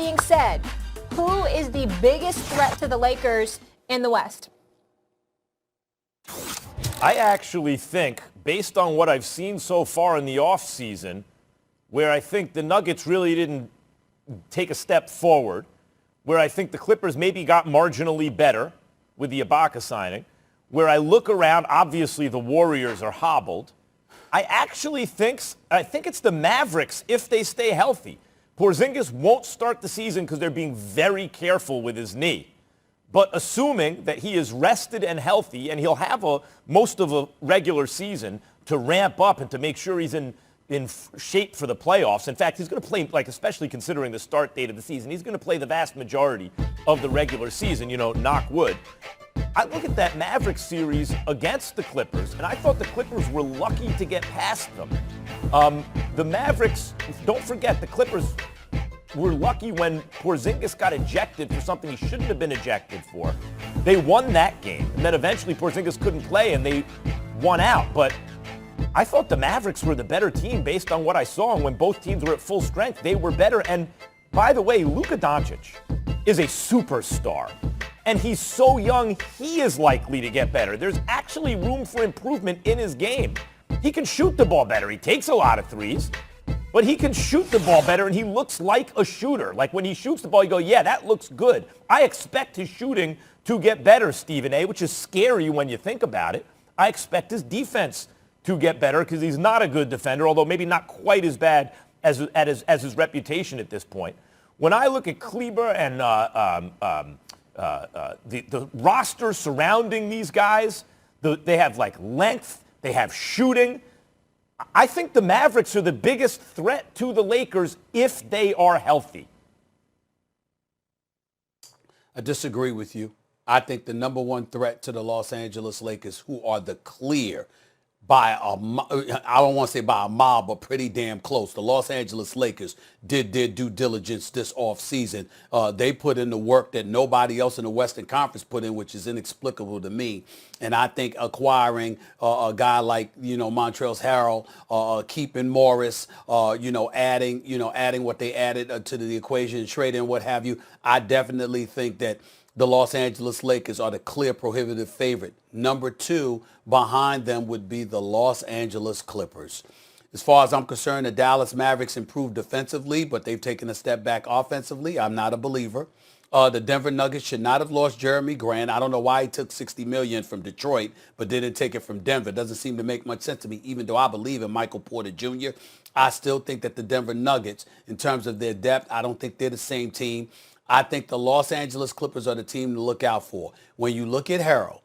being said, who is the biggest threat to the Lakers in the West? I actually think, based on what I've seen so far in the offseason, where I think the Nuggets really didn't take a step forward, where I think the Clippers maybe got marginally better with the Ibaka signing, where I look around, obviously the Warriors are hobbled. I think it's the Mavericks if they stay healthy. Porzingis won't start the season because they're being very careful with his knee. But assuming that he is rested and healthy and he'll have most of a regular season to ramp up and to make sure he's in shape for the playoffs. In fact, he's going to play, especially considering the start date of the season, he's going to play the vast majority of the regular season, knock wood. I look at that Mavericks series against the Clippers, and I thought the Clippers were lucky to get past them. The Mavericks, don't forget, the Clippers were lucky when Porzingis got ejected for something he shouldn't have been ejected for. They won that game, and then eventually Porzingis couldn't play, and they won out. But I thought the Mavericks were the better team based on what I saw, and when both teams were at full strength, they were better. And by the way, Luka Doncic is a superstar. And he's so young, he is likely to get better. There's actually room for improvement in his game. He can shoot the ball better. He takes a lot of threes, but he can shoot the ball better, and he looks like a shooter. Like when he shoots the ball, you go, yeah, that looks good. I expect his shooting to get better, Stephen A., which is scary when you think about it. I expect his defense to get better because he's not a good defender, although maybe not quite as bad as his reputation at this point. When I look at Kleber and the roster surrounding these guys, they have length, they have shooting. I think the Mavericks are the biggest threat to the Lakers if they are healthy. I disagree with you. I think the number one threat to the Los Angeles Lakers, who are the clear by I don't want to say by a mile, but pretty damn close. The Los Angeles Lakers did their due diligence this offseason. They put in the work that nobody else in the Western Conference put in, which is inexplicable to me. And I think acquiring a guy like, Montrezl Harrell, keeping Morris, adding what they added to the equation, trade and what have you, I definitely think that the Los Angeles Lakers are the clear prohibitive favorite. Number two behind them would be the Los Angeles Clippers. As far as I'm concerned, the Dallas Mavericks improved defensively, but they've taken a step back offensively. I'm not a believer. The Denver Nuggets should not have lost Jeremy Grant. I don't know why he took $60 million from Detroit, but didn't take it from Denver. It doesn't seem to make much sense to me, even though I believe in Michael Porter Jr. I still think that the Denver Nuggets, in terms of their depth, I don't think they're the same team. I think the Los Angeles Clippers are the team to look out for. When you look at Harrell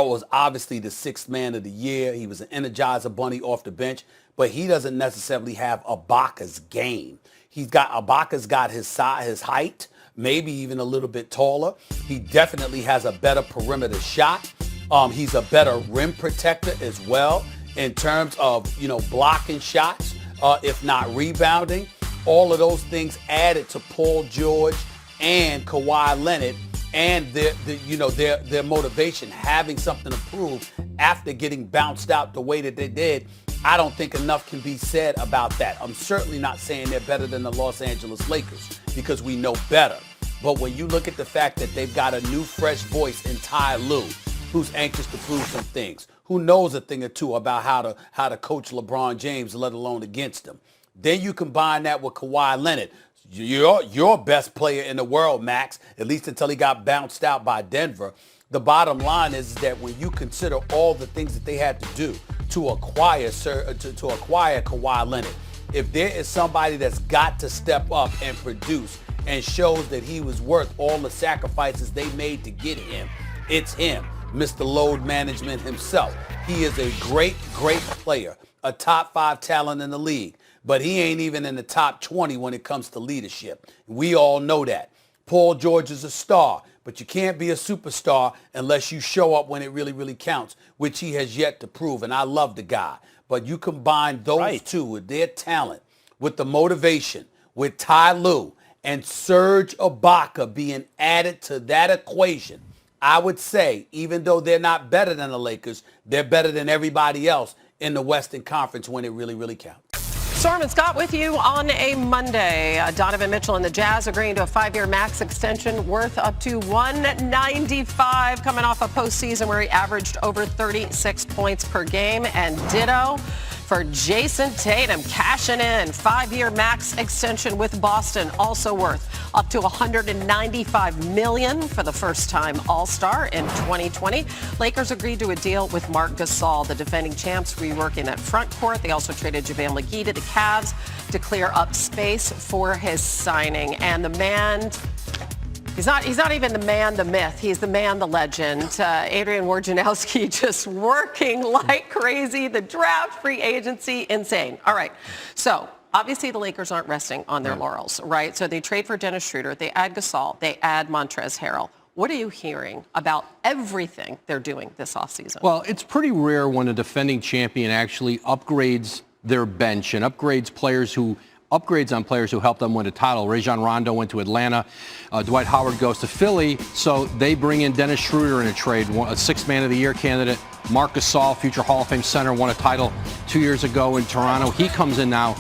was obviously the sixth man of the year. He was an Energizer bunny off the bench, but he doesn't necessarily have Ibaka's game. Ibaka's got his size, his height, maybe even a little bit taller. He definitely has a better perimeter shot. He's a better rim protector as well in terms of, blocking shots, if not rebounding. All of those things added to Paul George and Kawhi Leonard and their motivation, having something to prove after getting bounced out the way that they did. I don't think enough can be said about that. I'm certainly not saying they're better than the Los Angeles Lakers because we know better. But when you look at the fact that they've got a new fresh voice in Ty Lue, who's anxious to prove some things, who knows a thing or two about how to coach LeBron James, let alone against him. Then you combine that with Kawhi Leonard, your best player in the world, Max, at least until he got bounced out by Denver. The bottom line is that when you consider all the things that they had to do to acquire Kawhi Leonard, if there is somebody that's got to step up and produce and shows that he was worth all the sacrifices they made to get him, it's him, Mr. Load Management himself. He is a great, great player, a top 5 talent in the league. But he ain't even in the top 20 when it comes to leadership. We all know that. Paul George is a star, but you can't be a superstar unless you show up when it really, really counts, which he has yet to prove. And I love the guy. But you combine those two with their talent, with the motivation, with Ty Lue and Serge Ibaka being added to that equation, I would say, even though they're not better than the Lakers, they're better than everybody else in the Western Conference when it really, really counts. Storm and Scott with you on a Monday. Donovan Mitchell and the Jazz agreeing to a 5-year max extension worth up to $195, coming off a postseason where he averaged over 36 points per game. And ditto for Jason Tatum, cashing in 5-year max extension with Boston, also worth up to $195 million for the first-time All-Star in 2020. Lakers agreed to a deal with Marc Gasol, the defending champs, reworking that front court. They also traded JaVale McGee to the Cavs to clear up space for his signing. And the man, he's not even the man, the myth. He's the man, the legend. Adrian Wojnarowski just working like crazy. The draft, free agency, insane. All right. So obviously the Lakers aren't resting on their laurels, right? So they trade for Dennis Schroeder. They add Gasol. They add Montrezl Harrell. What are you hearing about everything they're doing this offseason? Well, it's pretty rare when a defending champion actually upgrades their bench and upgrades on players who helped them win a title. Rajon Rondo went to Atlanta. Dwight Howard goes to Philly. So they bring in Dennis Schroeder in a trade, a Sixth Man of the Year candidate. Marc Gasol, future Hall of Fame center, won a title 2 years ago in Toronto. He comes in now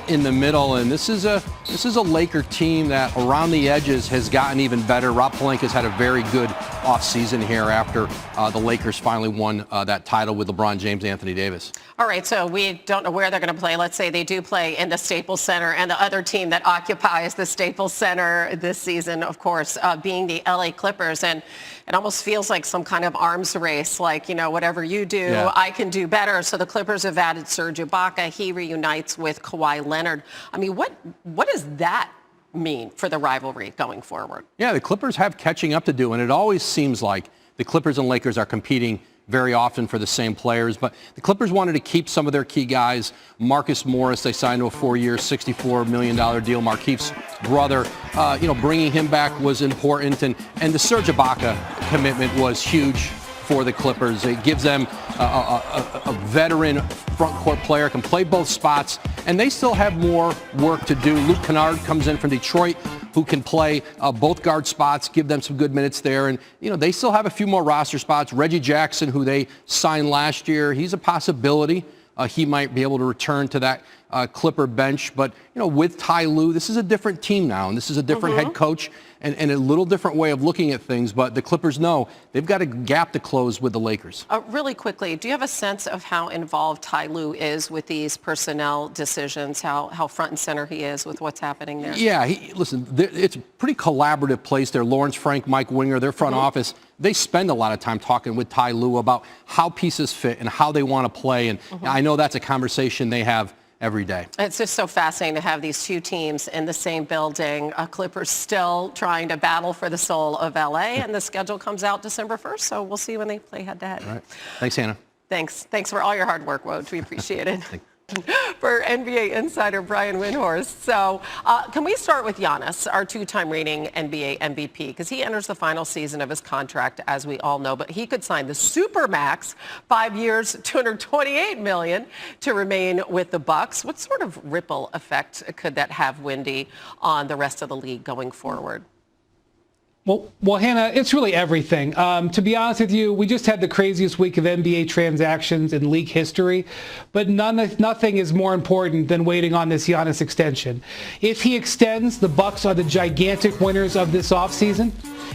in the middle, and this is a Laker team that around the edges has gotten even better. Rob Pelinka's had a very good offseason here after the Lakers finally won that title with LeBron James, Anthony Davis. All right, so we don't know where they're going to play. Let's say they do play in the Staples Center, and the other team that occupies the Staples Center this season, of course, being the LA Clippers. And it almost feels like some kind of arms race, like, you know, whatever you do, I can do better. So the Clippers have added Serge Ibaka. He reunites with Kawhi Leonard. I mean, what does that mean for the rivalry going forward? Yeah, the Clippers have catching up to do, and it always seems like the Clippers and Lakers are competing very often for the same players. But the Clippers wanted to keep some of their key guys. Marcus Morris, they signed to a 4-year, $64 million deal. Markieff's brother, bringing him back was important. And the Serge Ibaka commitment was huge for the Clippers. It gives them a veteran front court player, can play both spots, and they still have more work to do. Luke Kennard comes in from Detroit, who can play both guard spots, give them some good minutes there. And, they still have a few more roster spots. Reggie Jackson, who they signed last year, he's a possibility. He might be able to return to that Clipper bench. But, with Ty Lue, this is a different team now, and this is a different head coach and a little different way of looking at things. But the Clippers know they've got a gap to close with the Lakers. Really quickly, do you have a sense of how involved Ty Lue is with these personnel decisions, how front and center he is with what's happening there? Yeah, it's a pretty collaborative place there. Lawrence Frank, Mike Winger, their front office, they spend a lot of time talking with Ty Lue about how pieces fit and how they want to play. And I know that's a conversation they have every day. It's just so fascinating to have these two teams in the same building. Clippers still trying to battle for the soul of LA, and the schedule comes out December 1st, so we'll see when they play head-to-head. All right. Thanks, Hannah. Thanks for all your hard work, Woj. We appreciate it. For NBA insider Brian Windhorst. So can we start with Giannis, our two-time reigning NBA MVP, because he enters the final season of his contract, as we all know, but he could sign the Supermax, 5 years, $228 million, to remain with the Bucks. What sort of ripple effect could that have, Wendy, on the rest of the league going forward? Well, Hannah, it's really everything. To be honest with you, we just had the craziest week of NBA transactions in league history, but nothing is more important than waiting on this Giannis extension. If he extends, the Bucks are the gigantic winners of this offseason.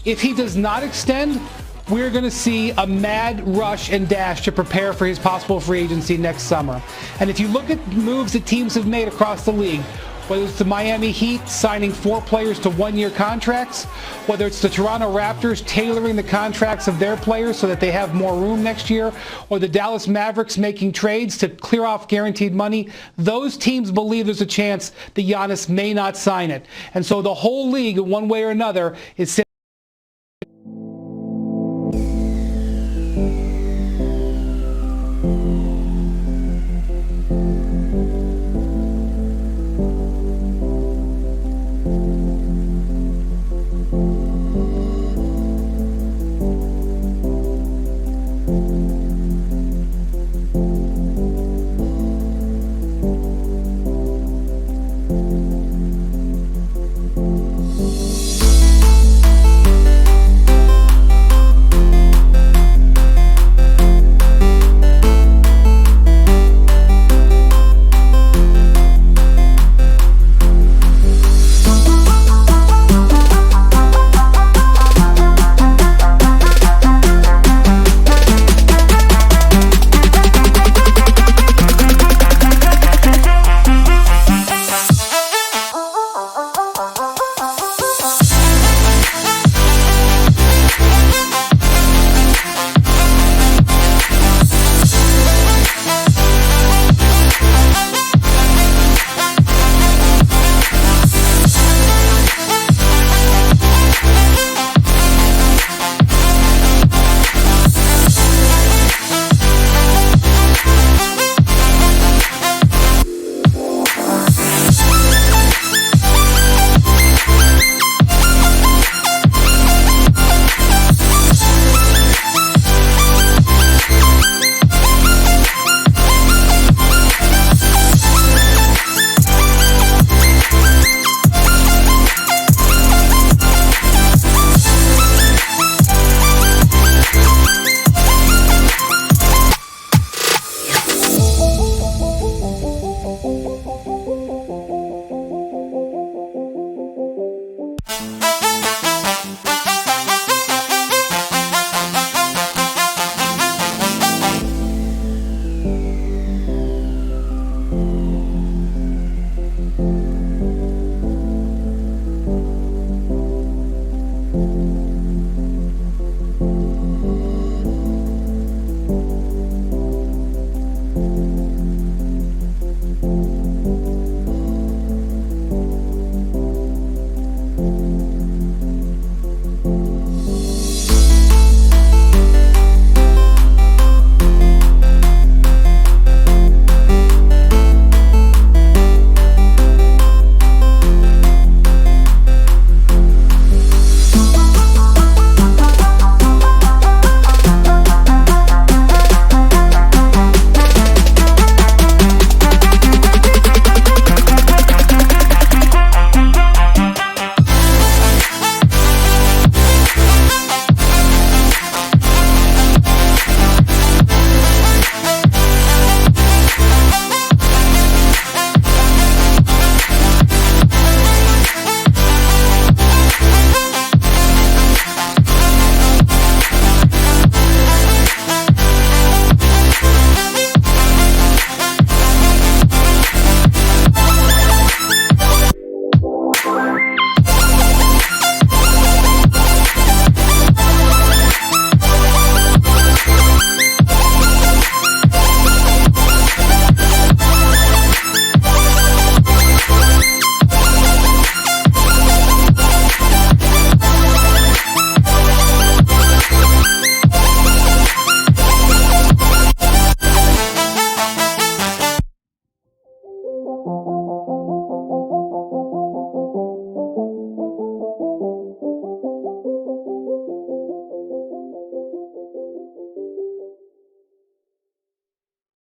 If he does not extend, we're going to see a mad rush and dash to prepare for his possible free agency next summer. And if you look at moves that teams have made across the league, whether it's the Miami Heat signing 4 players to 1-year contracts, whether it's the Toronto Raptors tailoring the contracts of their players so that they have more room next year, or the Dallas Mavericks making trades to clear off guaranteed money, those teams believe there's a chance that Giannis may not sign it. And so the whole league, in one way or another, is saying